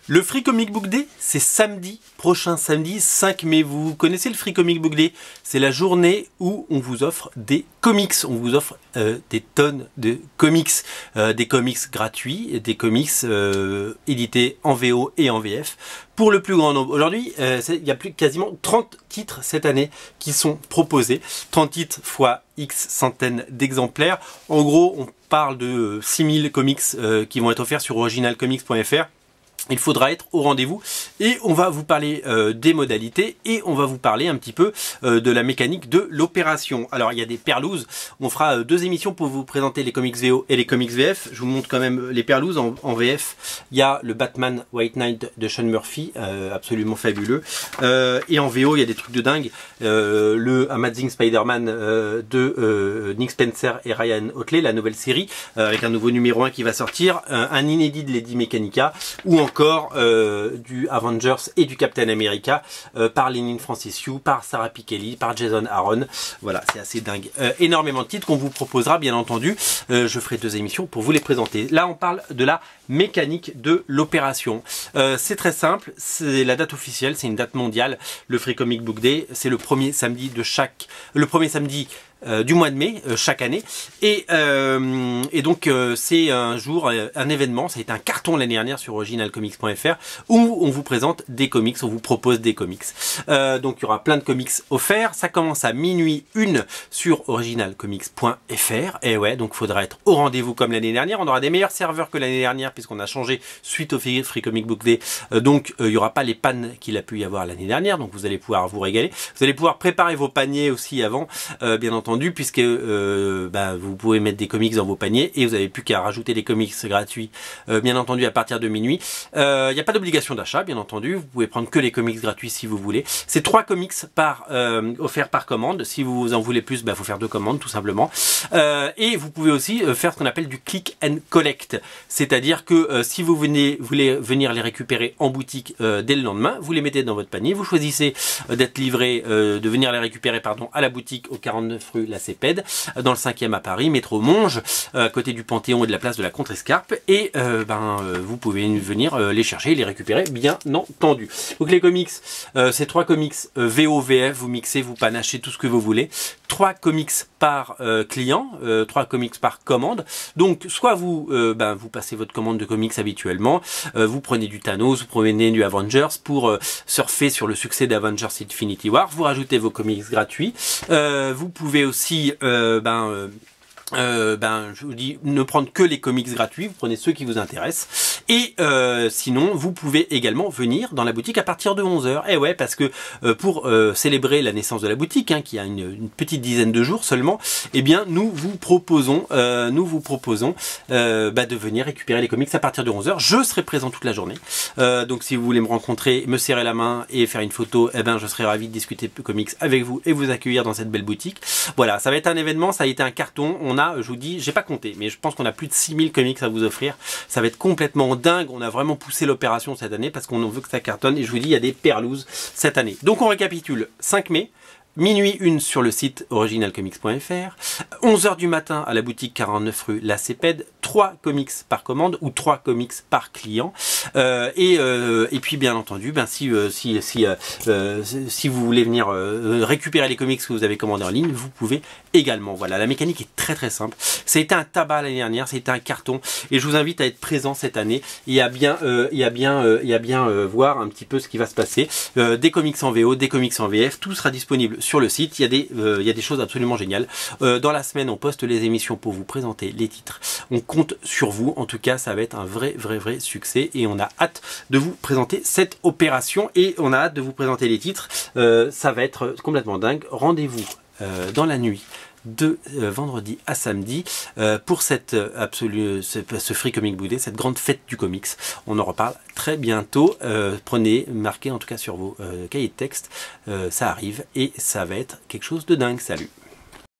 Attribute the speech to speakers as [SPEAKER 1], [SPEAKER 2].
[SPEAKER 1] Le Free Comic Book Day, c'est samedi, prochain samedi 5 mai. Vous connaissez le Free Comic Book Day? C'est la journée où on vous offre des comics. On vous offre des tonnes de comics. Des comics gratuits, des comics édités en VO et en VF pour le plus grand nombre. Aujourd'hui, il y a quasiment 30 titres cette année qui sont proposés. 30 titres fois X centaines d'exemplaires. En gros, on parle de 6000 comics qui vont être offerts sur originalcomics.fr. Il faudra être au rendez-vous et on va vous parler des modalités et on va vous parler un petit peu de la mécanique de l'opération. Alors il y a des perlouses, on fera 2 émissions pour vous présenter les comics VO et les comics VF. Je vous montre quand même les perlouses en VF. Il y a le Batman White Knight de Sean Murphy, absolument fabuleux. Et en VO il y a des trucs de dingue. Le Amazing Spider-Man de Nick Spencer et Ryan Otley, la nouvelle série, avec un nouveau numéro 1 qui va sortir, un inédit de Lady Mechanica, ou encore du Avengers et du Captain America par Leinil Francis Yu, par Sarah Pichelli, par Jason Aaron. Voilà, c'est assez dingue. Énormément de titres qu'on vous proposera, bien entendu. Je ferai 2 émissions pour vous les présenter. Là, on parle de la mécanique de l'opération. C'est très simple, c'est la date officielle, c'est une date mondiale. Le Free Comic Book Day, c'est le premier samedi du mois de mai chaque année et donc c'est un jour, un événement. Ça a été un carton l'année dernière sur originalcomics.fr où on vous présente des comics, on vous propose des comics. Donc il y aura plein de comics offerts. Ça commence à minuit 1 sur originalcomics.fr et ouais, donc il faudra être au rendez-vous comme l'année dernière. On aura des meilleurs serveurs que l'année dernière puisqu'on a changé suite au Free Comic Book Day. Donc il n'y aura pas les pannes qu'il a pu y avoir l'année dernière, donc vous allez pouvoir vous régaler. Vous allez pouvoir préparer vos paniers aussi avant, bien entendu, puisque vous pouvez mettre des comics dans vos paniers et vous n'avez plus qu'à rajouter les comics gratuits, bien entendu, à partir de minuit. Il n'y a pas d'obligation d'achat, bien entendu. Vous pouvez prendre que les comics gratuits si vous voulez. C'est 3 comics offerts par commande. Si vous en voulez plus, faut faire 2 commandes tout simplement. Et vous pouvez aussi faire ce qu'on appelle du click and collect, c'est-à-dire que si vous voulez venir les récupérer en boutique dès le lendemain, vous les mettez dans votre panier. Vous choisissez d'être livré, de venir les récupérer à la boutique au 49 rue La Cépède, dans le 5e à Paris, métro Monge, à côté du Panthéon et de la place de la Contrescarpe. Et vous pouvez venir les chercher et les récupérer, bien entendu. Donc les comics, c'est 3 comics VO, VF, vous mixez, vous panachez tout ce que vous voulez. 3 comics par client, 3 comics par commande. Donc soit vous passez votre commande de comics habituellement, vous prenez du Thanos, vous prenez du Avengers pour surfer sur le succès d'Avengers Infinity War, vous rajoutez vos comics gratuits. Vous pouvez aussi je vous dis, ne prendre que les comics gratuits, vous prenez ceux qui vous intéressent. Et sinon, vous pouvez également venir dans la boutique à partir de 11 h. Et ouais, parce que pour célébrer la naissance de la boutique, qui a une petite dizaine de jours seulement, eh bien, nous vous proposons de venir récupérer les comics à partir de 11 h. Je serai présent toute la journée. Donc, si vous voulez me rencontrer, me serrer la main et faire une photo, je serai ravi de discuter comics avec vous et vous accueillir dans cette belle boutique. Voilà, ça va être un événement, ça a été un carton. On a, je vous dis, j'ai pas compté, mais je pense qu'on a plus de 6000 comics à vous offrir. Ça va être complètement dingue. On a vraiment poussé l'opération cette année parce qu'on veut que ça cartonne. Et je vous dis, il y a des perlouses cette année. Donc on récapitule. 5 mai. Minuit 1 sur le site originalcomics.fr, 11 h du matin à la boutique 49 rue La Cépède, 3 comics par commande ou 3 comics par client. Et puis bien entendu, si vous voulez venir récupérer les comics que vous avez commandés en ligne, vous pouvez également. Voilà, la mécanique est très très simple. Ça a été un tabac l'année dernière, ça a été un carton, et je vous invite à être présent cette année et à bien voir un petit peu ce qui va se passer. Des comics en VO, des comics en VF, tout sera disponible sur le site. Il y a des choses absolument géniales. Dans la semaine, on poste les émissions pour vous présenter les titres. On compte sur vous. En tout cas, ça va être un vrai succès et on a hâte de vous présenter cette opération et on a hâte de vous présenter les titres. Ça va être complètement dingue. Rendez-vous dans la nuit de vendredi à samedi pour ce Free Comic Book Day, cette grande fête du comics. On en reparle très bientôt. Marquez en tout cas sur vos cahiers de texte. Ça arrive et ça va être quelque chose de dingue. Salut!